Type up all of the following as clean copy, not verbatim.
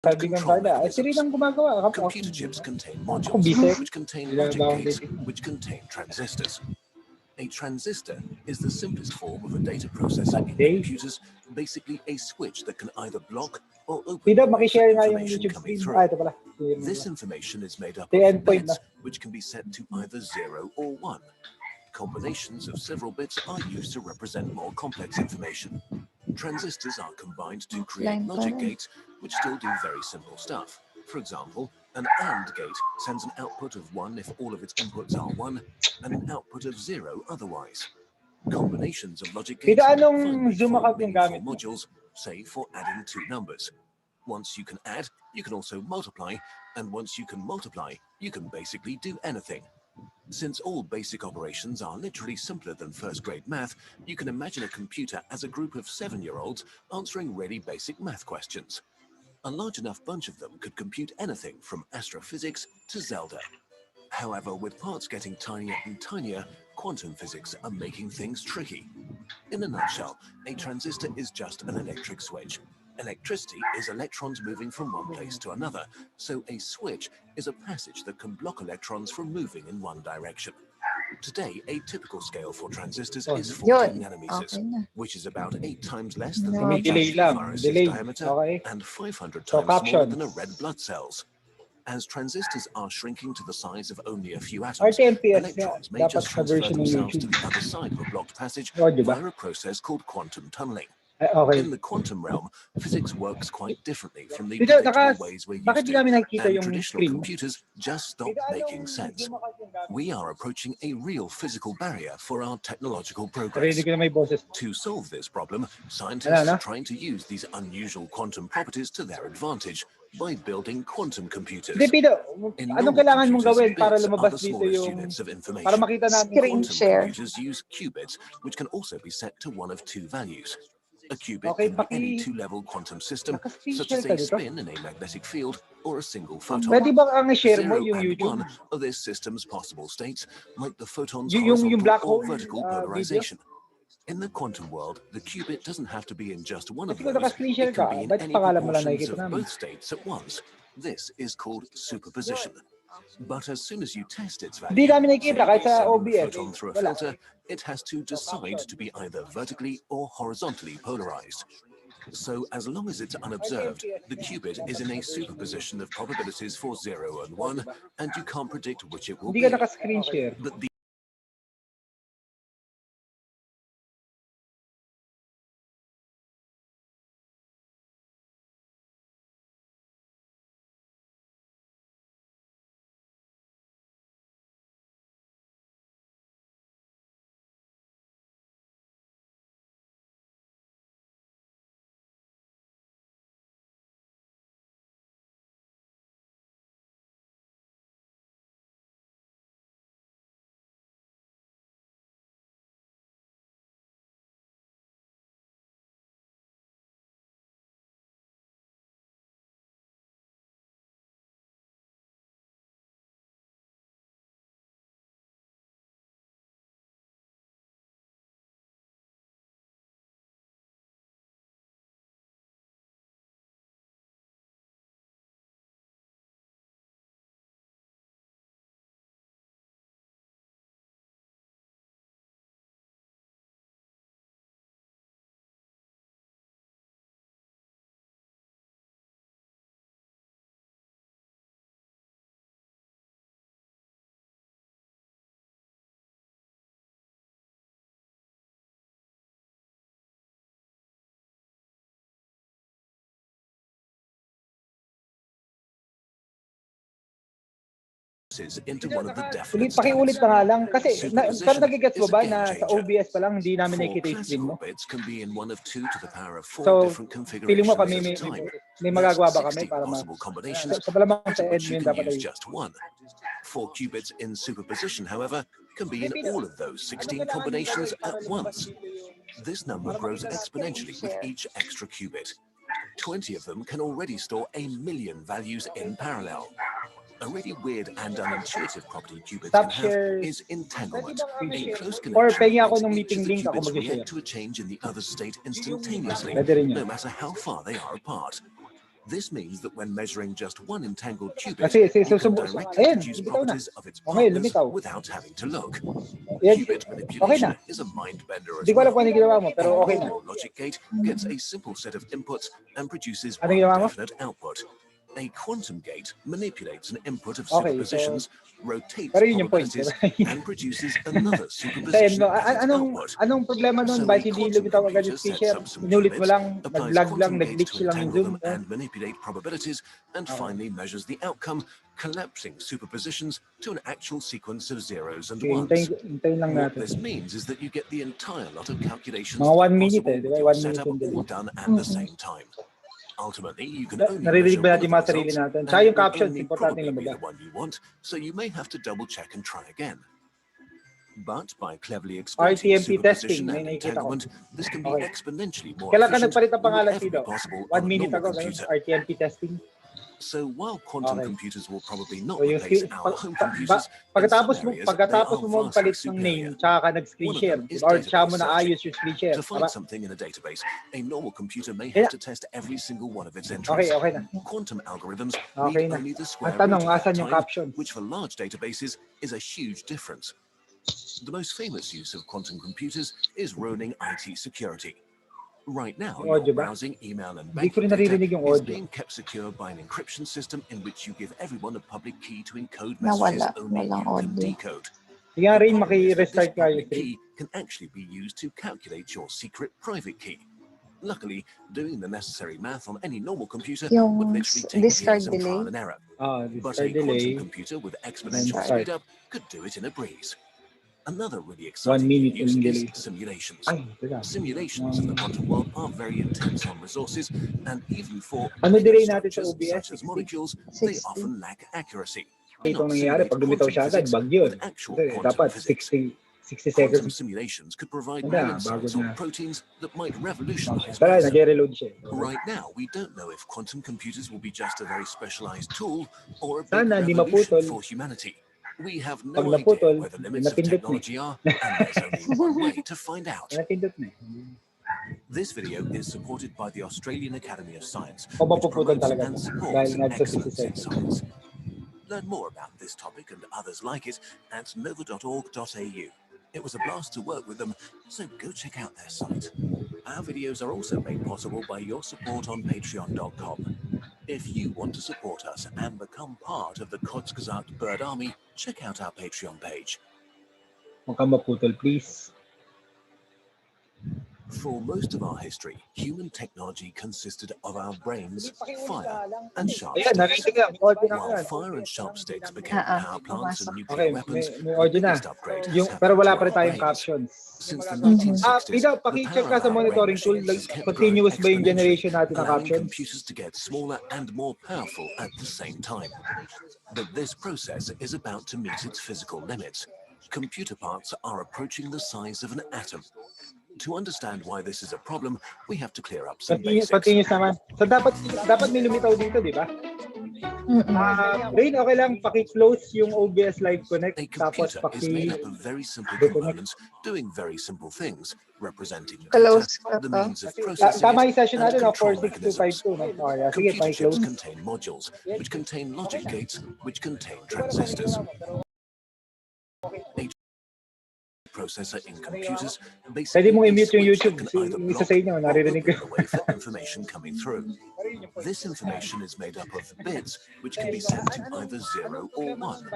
Kaibigan control Carla. Ay, sila mechanisms. lang gumagawa. Computer chips contain Ako modules, bisek. which contain Sila logic ba akong gates, dating? which contain transistors. A transistor is the simplest form of a data processor in Monday. computers, basically a switch that can either block or open Dito, the way for makishare nga yung information YouTube coming screen. through. Ah, ito pala. This information is made up The of endpoint na. bits, which can be set to either 0 or 1. Combinations of several bits are used to represent more complex information. Transistors are combined to create logic gates, which still do very simple stuff. For example, an AND gate sends an output of 1 if all of its inputs are 1, and an output of 0 otherwise. Combinations of logic gates finally form meaningful modules, say for adding two numbers. Once you can add, you can also multiply, and once you can multiply, you can basically do anything. Since all basic operations are literally simpler than first-grade math, you can imagine a computer as a group of 7-year-olds answering really basic math questions. A large enough bunch of them could compute anything from astrophysics to Zelda. However, with parts getting tinier and tinier, quantum physics are making things tricky. In a nutshell, a transistor is just an electric switch. Electricity is electrons moving from one place to another, so a switch is a passage that can block electrons from moving in one direction. Today, a typical scale for transistors is 14 nanometers, which is about 8 times less than the delay lang. diameter Okay. and 500 So, times smaller than a captions. red blood cells. As transistors are shrinking to the size of only a few atoms, RTMPS electrons may dapat just sa transfer version ng themselves to YouTube. the other side of a blocked passage Oh, diba? via a process called quantum tunneling. Okay. In the quantum realm, physics works quite differently from the Dito, predictable ways we're bakit used di to, namin nakikita and yung traditional screen? computers just stop making sense. We are approaching a real physical barrier for our technological progress. Narinig ko na may boses. To solve this problem, scientists are trying to use these unusual quantum properties to their advantage by building quantum computers. Hindi, Pido, In anong normal kailangan mong computers, gawin para bits are lumabas the dito smallest yung... units of Para information. makita namin. Quantum computers use qubits, which can also be set to one of two values. A qubit can be any two-level quantum system, such as a spin in a magnetic field or a single photon. Pwede ba ang i-share mo 0 yung and YouTube? 1 are this system's possible states, like the photon's Yung horizontal black or hole vertical video? polarization. In the quantum world, the qubit doesn't have to be in just one of Kasi kung those. naka-screen share It can ka, be in ba't any pangalan mo lang proportions nakikita of namin? both states at once. This is called superposition. But as soon as you test its Hindi value, namin nakikita kahit sa sending the OBS. photon through a Wala. filter, it has to decide to be either vertically or horizontally polarized. So as long as it's unobserved, the qubit is in a superposition of probabilities for 0 and 1, and you can't predict which it will Hindi be. ka naka-screen share. But the into one of the definite Pakiulit na nga lang. Kasi, pero Superposition nagigets mo is a ba game na sa changer. OBS pa lang hindi namin 4 nakikita yung screen classical mo? bits can be in one of 2 to the power of 4 So, different feeling mo configurations kami at a may time. magagawa That's ba kami 16 para possible combinations, sa palamang out sa of which you admin can dapat use ay... just one. 4 qubits in superposition, however, can be in all of those 16 combinations at once. This number grows exponentially with each extra qubit. 20 of them can already store 1,000,000 values in parallel. A really weird and unintuitive property qubits can have is entanglement, a close Or connection pengi ako that ng makes each meeting of the link, ako qubits mag-share. react to a change in the other state instantaneously, Pwede rin yun. no matter how far they are apart. This means that when measuring just one entangled qubit, Kasi, you can susubo. directly Ayan, deduce lumitaw na. properties of its Okay, partners lumitaw. without having to look. Yan, Qubit okay manipulation na. is a mind bender as Hindi ko alam well. kung ano ginawa mo, A pero okay na. normal logic gate gets a simple set of inputs and produces Ano one ginawa mo? definite output. A quantum gate manipulates an input of Okay, superpositions, rotates pero yun yung point. probabilities, and produces another Sa end superposition mo, as its anong output. problema nun? So Bakit a hindi quantum lumitaw agad computer yung sets screen share? up some Inulit mo qubits, lang, applies nag-lag lang, quantum gates nag-glitch to lang yung entangle Zoom. them and manipulate probabilities, and Okay. finally measures the outcome, collapsing superpositions to an actual sequence of zeros and Okay, ones. hintayin lang What natin. this means is that you get the entire lot of calculations Mga 1 minute possible di with ba? your 1 minute setup and all delay. done at the same time. Ultimately, you can only Naririnig measure ba one natin of mga the sarili results, natin? and Tsaka it yung will captions, only importante probably be lumabas. the one you want, so you may have to double check and try again. But by cleverly exploiting RTMP testing, superposition may and nakikita ko. entanglement, this can be Okay. exponentially more Kailan ka efficient nagpalit ng than would pangalan, ever be Sido? possible 1 on a minute normal ago, ganun, computer. RTMP testing. So while quantum Okay. computers will probably not So yung replace our home computers, in some pagkatapos mo areas they are magpalit vastly ng name, superior. tsaka ka nag-screen One of share, them is or tsaka mo database searching. naayos yung screen share. To find Tama? something in a database, a normal computer may Kaya- have to test every single one of its Okay, entries. okay na. Quantum algorithms Okay need na. only the Ang square tanong, root of that asan yung time, captions? which for large databases is a huge difference. The most famous use of quantum computers is Ronin IT security. Right now, Yung audio your ba? browsing, email, and Hindi ko banking rin data naririnig yung is audio. being kept secure by an encryption system in which you give everyone a public key to encode Nawala. messages only Walang you can audio. decode. Sige nga The rin, problem is that this maki-restart nga yung public stream. key can actually be used to calculate your secret private key. Luckily, doing the necessary math on any normal computer Yung would literally take discard years of trial delay. and error. But Discard a quantum delay. computer with exponential Start. speed up could do it in a breeze. Another really 1 exciting new minute use yung is delay. simulations. Ay, teka. Simulations in the quantum world are very intense on resources, and even for Ano bigger delay natin sa structures OBS? such as 60? molecules, they 60. often lack accuracy. Itong Not nangyayari, simulate pag lumitaw quantum siya agad, physics bag yun. with actual Kasi quantum dapat physics. 60 Quantum seconds. simulations could provide Wala, new insights bago on na. proteins that might revolutionize Tara, medicine. nag-reload siya. Right now, we don't know if quantum computers will be just a very specialized tool or a big Sana hindi revolution maputol. for humanity. We have Pag no naputol, idea where the limits of napindot technology are, and there's only one way to find out. Napindot na eh. This video is supported by the Australian Academy of Science, O which mapuputol promotes talaga and to. supports Dahil nga sa 60 excellence in seconds. science. Learn more about this topic and others like it at nova.org.au. It was a blast to work with them, so go check out their site. Our videos are also made possible by your support on patreon.com. If you want to support us and become part of the Kurzgesagt Bird Army, check out our Patreon page. Huwag kang maputol, please. For most of our history, human technology consisted of our brains, fire, and sharp Ayan, sticks. narinig ka. Audio na While yan. fire and sharp sticks became power plants and Okay, nuclear weapons, may the audio na. biggest upgrade has Yung, happened pero wala to pa rin our tayong brains. captions. Since the Mhm. 1960s, Pida, the paki-check power ka sa of our brain monitoring tool. machines has kept growing Continuous ba yung generation exponentially, natin ng allowing captions? computers to get smaller and more powerful at the same time. But this process is about to meet its physical limits. Computer parts are approaching the size of an atom. To understand why this is a problem, we have to clear up some basics. Continuous naman. So dapat may lumitaw dito, di ba? Rain, okay lang, paki-close yung OBS Live Connect, A tapos computer is made up of very simple components doing very simple things, representing data, Close ka the pa. means of processing Tama yung it, session and natin, control 46252. mechanisms. No? Okay, sige, Computer chips paki-close. contain modules, which contain logic gates, which contain transistors. A processor in computers Pwede mong basically i-mute yung switch YouTube. that can either Isa block sa inyo, or naririnig ko. open the way for information coming through. This information is made up of bits, which can be set to either 0 or 1.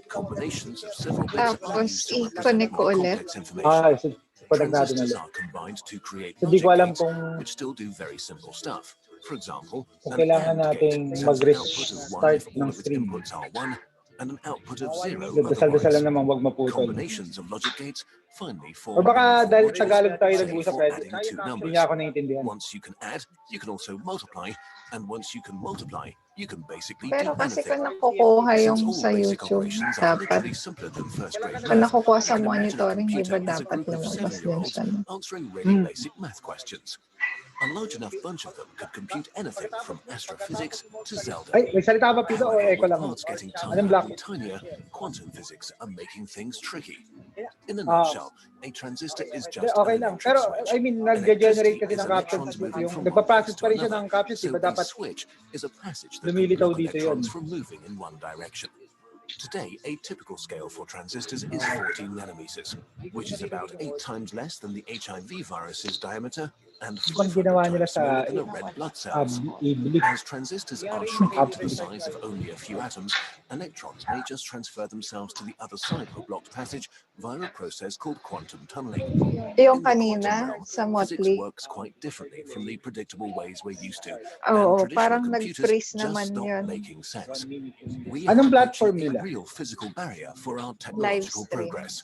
Combinations of several bits are Tapos, used to represent i-connect ko more ulit. complex information. So pag natin Transistors ulit. are combined to create So di logic ko alam gates, kung which still do very simple stuff. For example, kung an kailangan AND gate nating sends an output of 1 mag-restart if all ng of its stream. inputs are 1, and an output of 0 Dasal-dasal otherwise. lang naman, wag maputol. Combinations of logic gates finally O form baka meaningful dahil modules, Tagalog tayo say nag-usap, for pwede. adding two Hindi numbers. niya ako naiintindihan. Once you can add, you can also multiply, and once you can multiply, you can basically Pero do kasi anything. kung nakukuha yung Since all sa basic YouTube, operations are dapat. literally simpler than first-grade Kung math, nakukuha you sa can imagine a monitoring, di computer ba as a dapat group of lumabas din 7-year-olds siya? No? answering really basic math questions. A large enough bunch of them could compute anything from astrophysics to Zelda. Ay, may salita ba Pito o However, echo with lang? parts getting Anong tinier block? and tinier, quantum physics are making things tricky. In a Ah, nutshell, a transistor is Hindi, just okay an lang. electric Pero, switch. I mean, nag-generate Electricity kasi is ng captions. electrons moving Yung, from one place nagpa-process to pa rin siya another. ng captions, di So ba? a Dapat switch is a passage that can lumilitaw block dito yun. electrons from moving in one direction. Today, a typical scale for transistors is 14 nanometers, which is about 8 times less than the HIV virus's diameter and Ibang 500 ginawa nila times sa smaller than a red blood cells. iblik. As transistors are shrinking to the size of only a few atoms, electrons may just transfer themselves to the other side of a blocked passage via a process called quantum tunneling. Yung In the quantum kanina realm, sa physics Motley. works quite differently from the predictable ways we're used to, Oo, and traditional parang computers nag-freeze just naman stop yun. making sense. We Anong have actually platform a nila? real physical barrier for our Live technological stream. progress.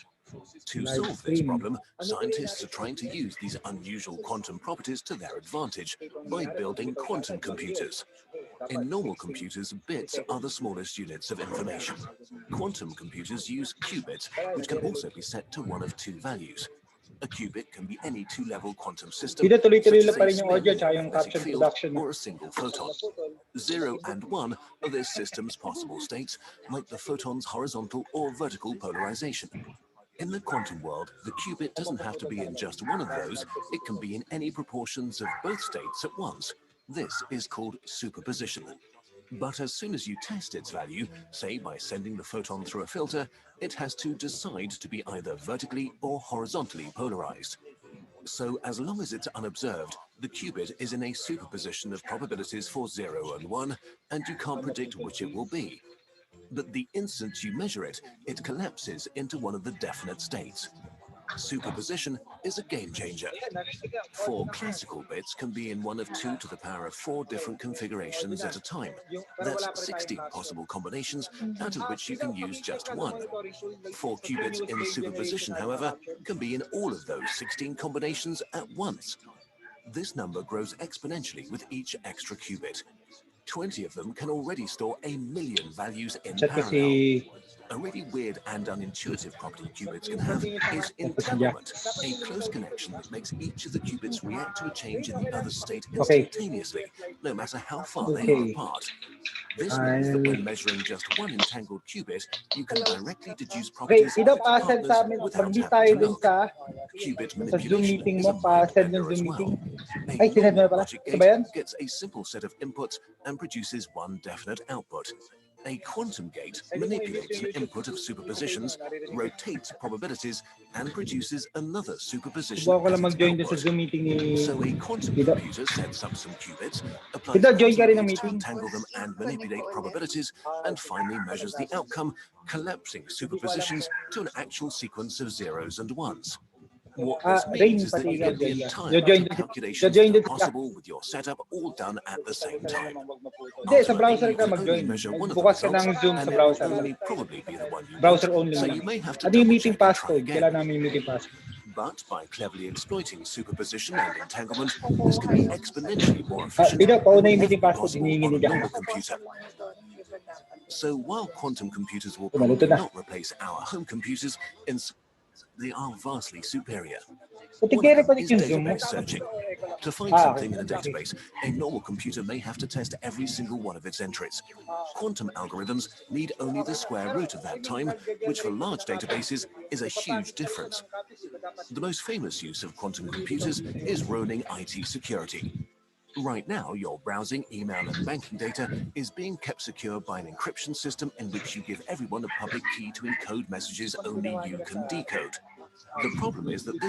To Live solve this stream. problem, scientists are trying to use these unusual quantum properties to their advantage by building quantum computers. In normal computers, bits are the smallest units of information. Quantum computers use qubits, which can also be set to one of two values. A qubit can be any two-level quantum system, Dito tuloy-tuloy such lang as pa a rin yung audio spin tsaka or yung magnetic caption field, production. or a single photon. 0 and 1 are this system's possible states, like the photon's horizontal or vertical polarization. In the quantum world, the qubit doesn't have to be in just one of those, it can be in any proportions of both states at once. This is called superposition. But as soon as you test its value, say by sending the photon through a filter, it has to decide to be either vertically or horizontally polarized. So as long as it's unobserved, the qubit is in a superposition of probabilities for 0 and 1, and you can't predict which it will be. But the instant you measure it, it collapses into one of the definite states. Superposition is a game changer. 4 classical bits can be in one of 2 to the power of 4 different configurations at a time. That's 16 possible combinations, out of which you can use just one. 4 qubits in superposition, however, can be in all of those 16 combinations at once. This number grows exponentially with each extra qubit. 20 of them can already store 1 million values in Chat parallel. kasi A really weird and unintuitive property qubits can have is entanglement, a close connection that makes each of the qubits react to a change in the other state Okay. instantaneously, no matter how far they are Okay. apart. This means that when measuring just one entangled qubit, you can directly deduce Okay, properties of Ido, its pa-send partners sa amin, without mag-meet having tayo to dun look. sa Qubit Zoom manipulation meeting is mo, a mind pa-send bender ng Zoom as meeting. well. A Ay, sinend mo na normal pala. logic Ito gate ba yan? gets a simple set of inputs and produces one definite output. A quantum gate manipulates an input of superpositions, rotates probabilities, and produces another superposition Subukan ko as lang its mag-join dun sa output. Zoom meeting ni So a quantum Ido. computer sets up some qubits, applies Ido, join ka quantum rin ng gates to meeting. entangle them and manipulate probabilities, and finally measures the outcome, collapsing superpositions to an actual sequence of zeros and ones. What this Rain, means is that pati you ikaw get the dyan ka. entire Jo-join of dun calculations Jo-join that dun are sa possible with your setup all done at the same time. Hindi, sa Ultimately, browser you ka can only mag-join. measure one of the Bukas ka results, ng Zoom sa and it browser. will only probably be the one you Browser want, only so lang. you may have to Ano yung meeting double-check and try passcode? Kailangan again. namin yung meeting passcode. But by cleverly exploiting superposition and entanglement, this can be exponentially more efficient Ido, than pauna would yung ever meeting be passcode. possible Hinihingi on ni a Jack. normal computer. So while quantum computers will Tumalito probably na. not replace our home computers, they are vastly superior. Pati One of them connect is yung Zoom mo. database searching. To find something in a database, a normal computer may have to test every single one of its entries. Quantum algorithms need only the square root of that time, which for large databases is a huge difference. The most famous use of quantum computers is Ronin IT security. Right now, your browsing, email, and banking data is being kept secure by an encryption system in which you give everyone a public key to encode messages only you can decode. The problem is that this